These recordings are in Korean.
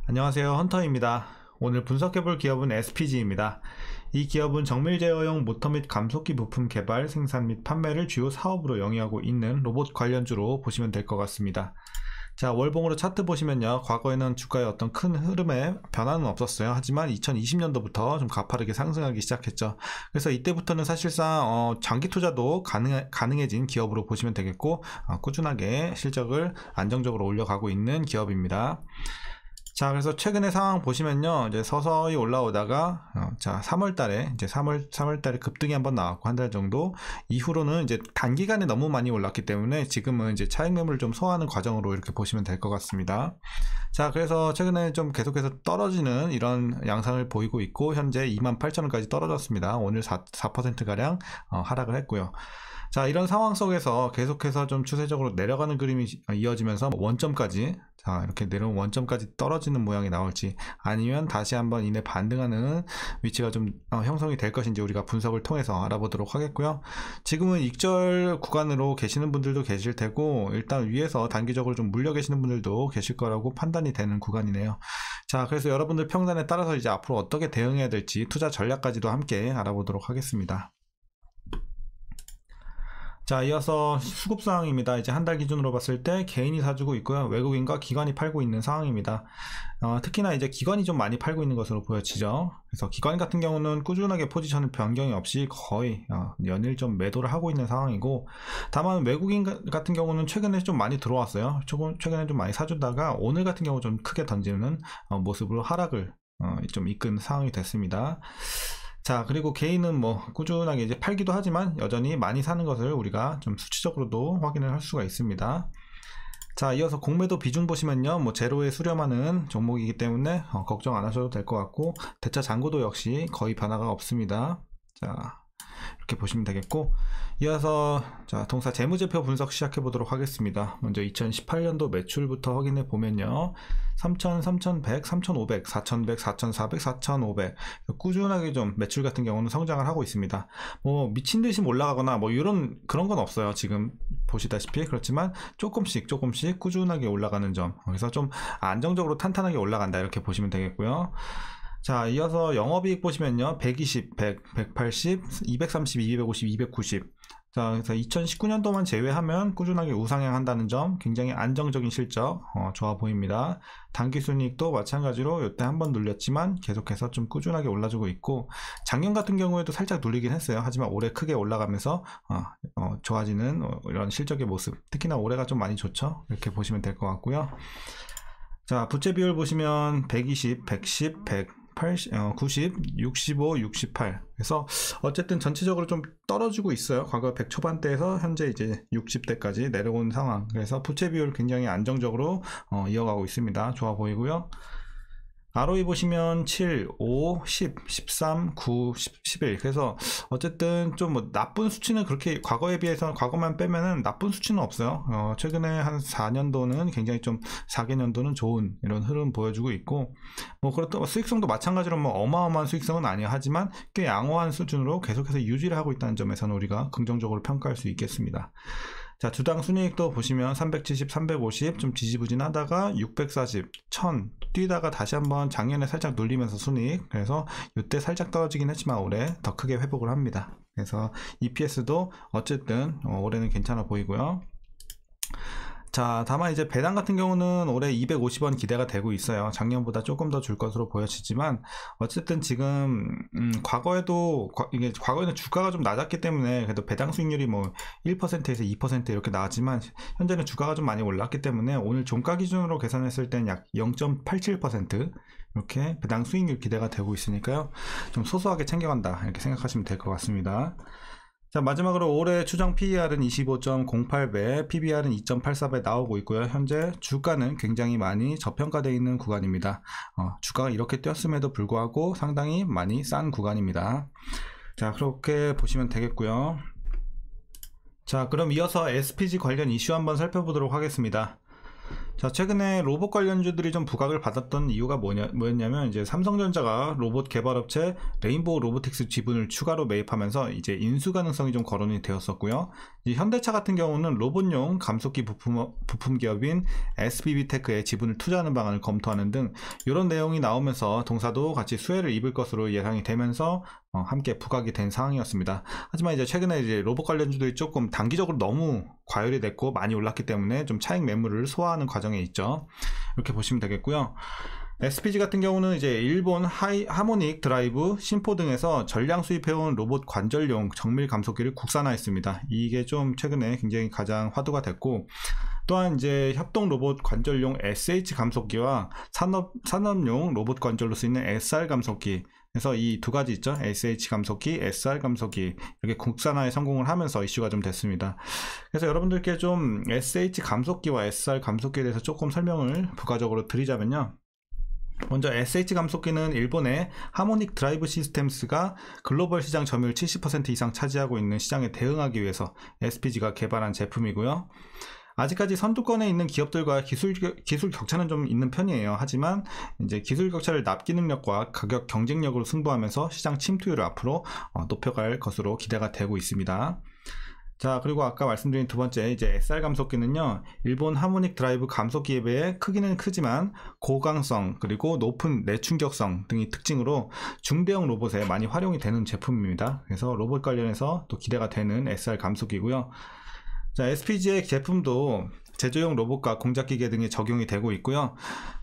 안녕하세요, 헌터입니다. 오늘 분석해볼 기업은 SPG입니다. 이 기업은 정밀 제어용 모터 및 감속기 부품 개발, 생산 및 판매를 주요 사업으로 영위하고 있는 로봇 관련주로 보시면 될 것 같습니다. 자, 월봉으로 차트 보시면요, 과거에는 주가의 어떤 큰 흐름에 변화는 없었어요. 하지만 2020년도부터 좀 가파르게 상승하기 시작했죠. 그래서 이때부터는 사실상 장기 투자도 가능해진 기업으로 보시면 되겠고, 꾸준하게 실적을 안정적으로 올려가고 있는 기업입니다. 자, 그래서 최근의 상황 보시면요, 이제 서서히 올라오다가 자, 3월달에 이제 3월달에 급등이 한번 나왔고, 한 달 정도 이후로는 이제 단기간에 너무 많이 올랐기 때문에 지금은 이제 차익 매물을 좀 소화하는 과정으로 이렇게 보시면 될 것 같습니다. 자, 그래서 최근에 좀 계속해서 떨어지는 이런 양상을 보이고 있고, 현재 28,000원까지 떨어졌습니다. 오늘 4% 가량 하락을 했고요. 자, 이런 상황 속에서 계속해서 좀 추세적으로 내려가는 그림이 이어지면서 원점까지, 자, 이렇게 내려온 원점까지 떨어지는 모양이 나올지, 아니면 다시 한번 이내 반등하는 위치가 좀 형성이 될 것인지 우리가 분석을 통해서 알아보도록 하겠고요. 지금은 익절 구간으로 계시는 분들도 계실 테고, 일단 위에서 단기적으로 좀 물려 계시는 분들도 계실 거라고 판단이 되는 구간이네요. 자, 그래서 여러분들 평단에 따라서 이제 앞으로 어떻게 대응해야 될지 투자 전략까지도 함께 알아보도록 하겠습니다. 자, 이어서 수급 상황입니다. 이제 한 달 기준으로 봤을 때 개인이 사주고 있고요. 외국인과 기관이 팔고 있는 상황입니다. 특히나 이제 기관이 좀 많이 팔고 있는 것으로 보여지죠. 그래서 기관 같은 경우는 꾸준하게 포지션을 변경이 없이 거의 연일 좀 매도를 하고 있는 상황이고, 다만 외국인 같은 경우는 최근에 좀 많이 들어왔어요. 최근에 좀 많이 사주다가 오늘 같은 경우 좀 크게 던지는 모습으로 하락을 좀 이끈 상황이 됐습니다. 자, 그리고 개인은 뭐 꾸준하게 이제 팔기도 하지만 여전히 많이 사는 것을 우리가 좀 수치적으로도 확인을 할 수가 있습니다. 자, 이어서 공매도 비중 보시면요, 뭐 제로에 수렴하는 종목이기 때문에 걱정 안 하셔도 될 것 같고, 대차 잔고도 역시 거의 변화가 없습니다. 자, 이렇게 보시면 되겠고, 이어서 자, 동사 재무제표 분석 시작해 보도록 하겠습니다. 먼저 2018년도 매출부터 확인해 보면요, 3,000, 3,100, 3,500, 4,100, 4,400, 4,500 꾸준하게 좀 매출 같은 경우는 성장을 하고 있습니다. 뭐 미친듯이 올라가거나 뭐 그런 건 없어요. 지금 보시다시피. 그렇지만 조금씩 꾸준하게 올라가는 점, 그래서 좀 안정적으로 탄탄하게 올라간다, 이렇게 보시면 되겠고요. 자, 이어서 영업이익 보시면요, 120, 100, 180, 230, 250, 290. 자, 그래서 2019년도만 제외하면 꾸준하게 우상향한다는 점, 굉장히 안정적인 실적 좋아 보입니다. 당기순이익도 마찬가지로 이때 한번 눌렸지만 계속해서 좀 꾸준하게 올라주고 있고, 작년 같은 경우에도 살짝 눌리긴 했어요. 하지만 올해 크게 올라가면서 좋아지는 이런 실적의 모습, 특히나 올해가 좀 많이 좋죠. 이렇게 보시면 될 것 같고요. 자, 부채 비율 보시면 120, 110, 100, 80, 90, 65, 68. 그래서 어쨌든 전체적으로 좀 떨어지고 있어요. 과거 100 초반대에서 현재 이제 60대까지 내려온 상황. 그래서 부채 비율 굉장히 안정적으로 이어가고 있습니다. 좋아 보이고요. ROE 보시면 7, 5, 10, 13, 9, 11. 그래서 어쨌든 좀 뭐 나쁜 수치는 그렇게 과거에 비해서, 과거만 빼면은 나쁜 수치는 없어요. 최근에 한 4년도는 굉장히 좀 4개년도는 좋은 이런 흐름 보여주고 있고, 뭐 그렇다고 수익성도 마찬가지로 뭐 어마어마한 수익성은 아니야. 하지만 꽤 양호한 수준으로 계속해서 유지를 하고 있다는 점에서는 우리가 긍정적으로 평가할 수 있겠습니다. 자, 주당 순이익도 보시면 370, 350 좀 지지부진하다가 640, 1000 뛰다가 다시 한번 작년에 살짝 눌리면서 순이익, 그래서 이때 살짝 떨어지긴 했지만 올해 더 크게 회복을 합니다. 그래서 EPS도 어쨌든 올해는 괜찮아 보이고요. 자, 다만 이제 배당 같은 경우는 올해 250원 기대가 되고 있어요. 작년보다 조금 더 줄 것으로 보여지지만, 어쨌든 지금 과거에는 주가가 좀 낮았기 때문에 그래도 배당 수익률이 뭐 1%에서 2% 이렇게 나왔지만, 현재는 주가가 좀 많이 올랐기 때문에 오늘 종가 기준으로 계산했을 때는 약 0.87% 이렇게 배당 수익률 기대가 되고 있으니까요, 좀 소소하게 챙겨간다, 이렇게 생각하시면 될 것 같습니다. 자, 마지막으로 올해 추정 PER은 25.08배, PBR은 2.84배 나오고 있고요. 현재 주가는 굉장히 많이 저평가되어 있는 구간입니다. 주가가 이렇게 뛰었음에도 불구하고 상당히 많이 싼 구간입니다. 자, 그렇게 보시면 되겠고요. 자, 그럼 이어서 SPG 관련 이슈 한번 살펴보도록 하겠습니다. 자, 최근에 로봇 관련주들이 좀 부각을 받았던 이유가 뭐였냐면, 이제 삼성전자가 로봇 개발업체 레인보우 로보틱스 지분을 추가로 매입하면서 이제 인수 가능성이 좀 거론이 되었었고요. 이제 현대차 같은 경우는 로봇용 감속기 부품 기업인 SBB테크에 지분을 투자하는 방안을 검토하는 등 이런 내용이 나오면서 동사도 같이 수혜를 입을 것으로 예상이 되면서 함께 부각이 된 상황이었습니다. 하지만 이제 최근에 이제 로봇 관련주들이 조금 단기적으로 너무 과열이 됐고 많이 올랐기 때문에 좀 차익 매물을 소화하는 과정에 있죠. 이렇게 보시면 되겠고요. SPG 같은 경우는 이제 일본 하모닉 드라이브, 심포 등에서 전량 수입해온 로봇 관절용 정밀 감속기를 국산화했습니다. 이게 좀 최근에 굉장히 가장 화두가 됐고, 또한 이제 협동 로봇 관절용 SH 감속기와 산업용 로봇 관절로 쓰이는 SR 감속기, 그래서 이 두 가지 있죠. SH 감속기, SR 감속기, 이렇게 국산화에 성공을 하면서 이슈가 좀 됐습니다. 그래서 여러분들께 좀 SH 감속기와 SR 감속기에 대해서 조금 설명을 부가적으로 드리자면요. 먼저 SH 감속기는 일본의 하모닉 드라이브 시스템스가 글로벌 시장 점유율 70% 이상 차지하고 있는 시장에 대응하기 위해서 SPG가 개발한 제품이고요. 아직까지 선두권에 있는 기업들과 기술 격차는 좀 있는 편이에요. 하지만 이제 기술 격차를 납기 능력과 가격 경쟁력으로 승부하면서 시장 침투율을 앞으로 높여갈 것으로 기대가 되고 있습니다. 자, 그리고 아까 말씀드린 두 번째 이제 SR 감속기는요, 일본 하모닉 드라이브 감속기에 비해 크기는 크지만 고강성 그리고 높은 내충격성 등이 특징으로 중대형 로봇에 많이 활용이 되는 제품입니다. 그래서 로봇 관련해서 또 기대가 되는 SR 감속기고요. 자, SPG의 제품도 제조용 로봇과 공작기계 등에 적용이 되고 있고요.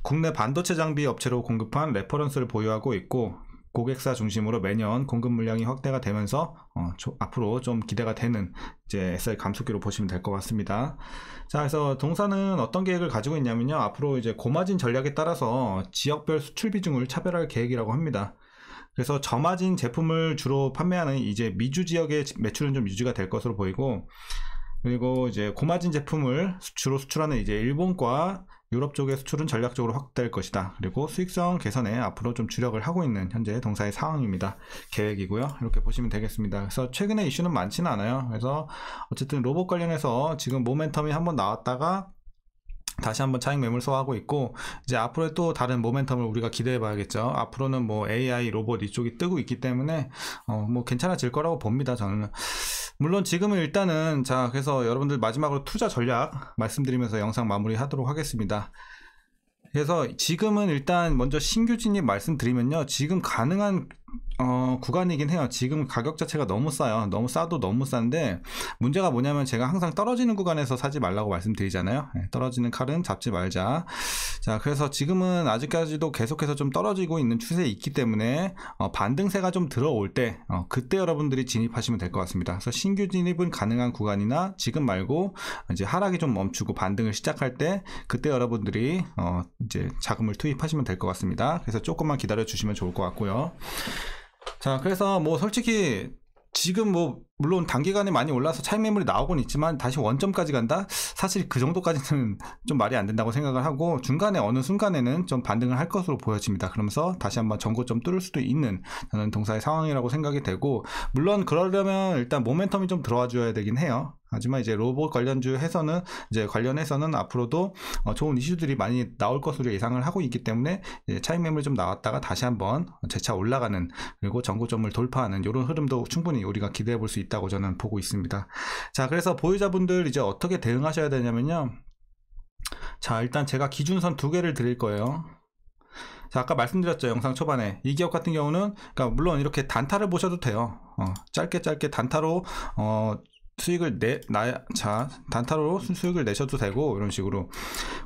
국내 반도체 장비 업체로 공급한 레퍼런스를 보유하고 있고, 고객사 중심으로 매년 공급 물량이 확대가 되면서 앞으로 좀 기대가 되는 이제 SR 감속기로 보시면 될 것 같습니다. 자, 그래서 동사는 어떤 계획을 가지고 있냐면요, 앞으로 이제 고마진 전략에 따라서 지역별 수출 비중을 차별할 계획이라고 합니다. 그래서 저마진 제품을 주로 판매하는 이제 미주 지역의 매출은 좀 유지가 될 것으로 보이고, 그리고 이제 고마진 제품을 주로 수출하는 이제 일본과 유럽 쪽의 수출은 전략적으로 확대될 것이다. 그리고 수익성 개선에 앞으로 좀 주력을 하고 있는 현재 동사의 상황입니다. 계획이고요. 이렇게 보시면 되겠습니다. 그래서 최근에 이슈는 많지는 않아요. 그래서 어쨌든 로봇 관련해서 지금 모멘텀이 한번 나왔다가 다시 한번 차익 매물 소화하고 있고, 이제 앞으로 또 다른 모멘텀을 우리가 기대해 봐야겠죠. 앞으로는 뭐 AI, 로봇 이쪽이 뜨고 있기 때문에 뭐 괜찮아질 거라고 봅니다. 저는. 물론 지금은 일단은, 자, 그래서 여러분들 마지막으로 투자 전략 말씀드리면서 영상 마무리하도록 하겠습니다. 그래서 지금은 일단 먼저 신규 진입 말씀드리면요, 지금 가능한 구간이긴 해요. 지금 가격 자체가 너무 싸요. 너무 싸도 너무 싼데, 문제가 뭐냐면 제가 항상 떨어지는 구간에서 사지 말라고 말씀드리잖아요. 떨어지는 칼은 잡지 말자. 자, 그래서 지금은 아직까지도 계속해서 좀 떨어지고 있는 추세에 있기 때문에 반등세가 좀 들어올 때 그때 여러분들이 진입하시면 될 것 같습니다. 그래서 신규 진입은 가능한 구간이나 지금 말고 이제 하락이 좀 멈추고 반등을 시작할 때 그때 여러분들이 이제 자금을 투입하시면 될 것 같습니다. 그래서 조금만 기다려 주시면 좋을 것 같고요. 자, 그래서 뭐 솔직히 지금 뭐 물론 단기간에 많이 올라서 차익 매물이 나오곤 있지만 다시 원점까지 간다? 사실 그 정도까지는 좀 말이 안 된다고 생각을 하고, 중간에 어느 순간에는 좀 반등을 할 것으로 보여집니다. 그러면서 다시 한번 전고점 뚫을 수도 있는 저는 동사의 상황이라고 생각이 되고, 물론 그러려면 일단 모멘텀이 좀 들어와 줘야 되긴 해요. 하지만 이제 로봇 관련해서는 앞으로도 좋은 이슈들이 많이 나올 것으로 예상을 하고 있기 때문에 차익 매물이 좀 나왔다가 다시 한번 재차 올라가는, 그리고 전고점을 돌파하는 이런 흐름도 충분히 우리가 기대해 볼 수 있다고 저는 보고 있습니다. 자, 그래서 보유자분들 이제 어떻게 대응하셔야 되냐면요, 자, 일단 제가 기준선 두 개를 드릴 거예요. 자, 아까 말씀드렸죠, 영상 초반에. 이 기업 같은 경우는, 그러니까 물론 이렇게 단타를 보셔도 돼요. 짧게 단타로 수익을 단타로 수익을 내셔도 되고, 이런 식으로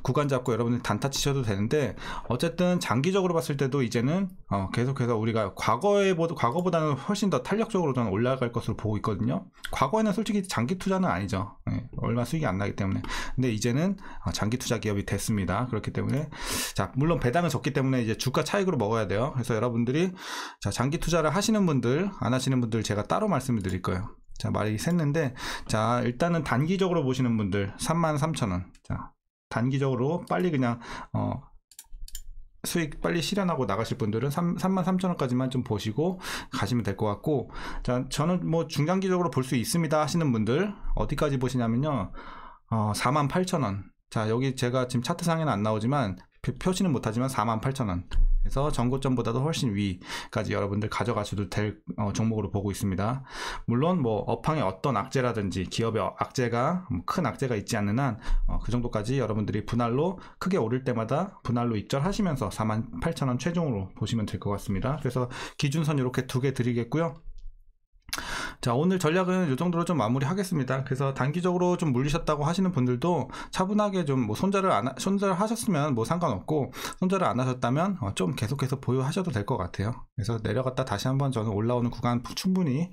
구간 잡고 여러분들 단타 치셔도 되는데, 어쨌든 장기적으로 봤을 때도 이제는 계속해서 우리가 과거보다는 훨씬 더 탄력적으로 저는 올라갈 것으로 보고 있거든요. 과거에는 솔직히 장기 투자는 아니죠. 얼마 수익이 안 나기 때문에. 근데 이제는 장기 투자 기업이 됐습니다. 그렇기 때문에, 자, 물론 배당은 적기 때문에 이제 주가 차익으로 먹어야 돼요. 그래서 여러분들이, 자, 장기 투자를 하시는 분들, 안 하시는 분들 제가 따로 말씀을 드릴 거예요. 자, 말이 샜는데, 자, 일단은 단기적으로 보시는 분들 33,000원. 자, 단기적으로 빨리 그냥 수익 빨리 실현하고 나가실 분들은 33,000원까지만 좀 보시고 가시면 될 것 같고, 자, 저는 뭐 중장기적으로 볼 수 있습니다 하시는 분들 어디까지 보시냐면요, 48,000원. 자, 여기 제가 지금 차트상에는 안 나오지만 표시는 못하지만 48,000원 그래서 전고점보다도 훨씬 위까지 여러분들 가져가셔도 될 종목으로 보고 있습니다. 물론 뭐 업황의 어떤 악재라든지 기업의 악재가 큰 악재가 있지 않는 한 그 정도까지 여러분들이 분할로 크게 오를 때마다 분할로 익절하시면서 48,000원 최종으로 보시면 될 것 같습니다. 그래서 기준선 이렇게 두 개 드리겠고요. 자, 오늘 전략은 이 정도로 좀 마무리 하겠습니다. 그래서 단기적으로 좀 물리셨다고 하시는 분들도 차분하게 좀 뭐 손절을 하셨으면 뭐 상관없고, 손절을 안 하셨다면 좀 계속해서 보유하셔도 될 것 같아요. 그래서 내려갔다 다시 한번 저는 올라오는 구간 충분히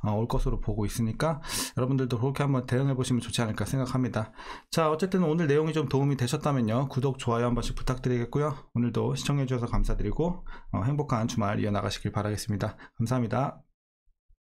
올 것으로 보고 있으니까 여러분들도 그렇게 한번 대응해 보시면 좋지 않을까 생각합니다. 자, 어쨌든 오늘 내용이 좀 도움이 되셨다면요, 구독, 좋아요 한 번씩 부탁드리겠고요. 오늘도 시청해 주셔서 감사드리고 행복한 주말 이어나가시길 바라겠습니다. 감사합니다.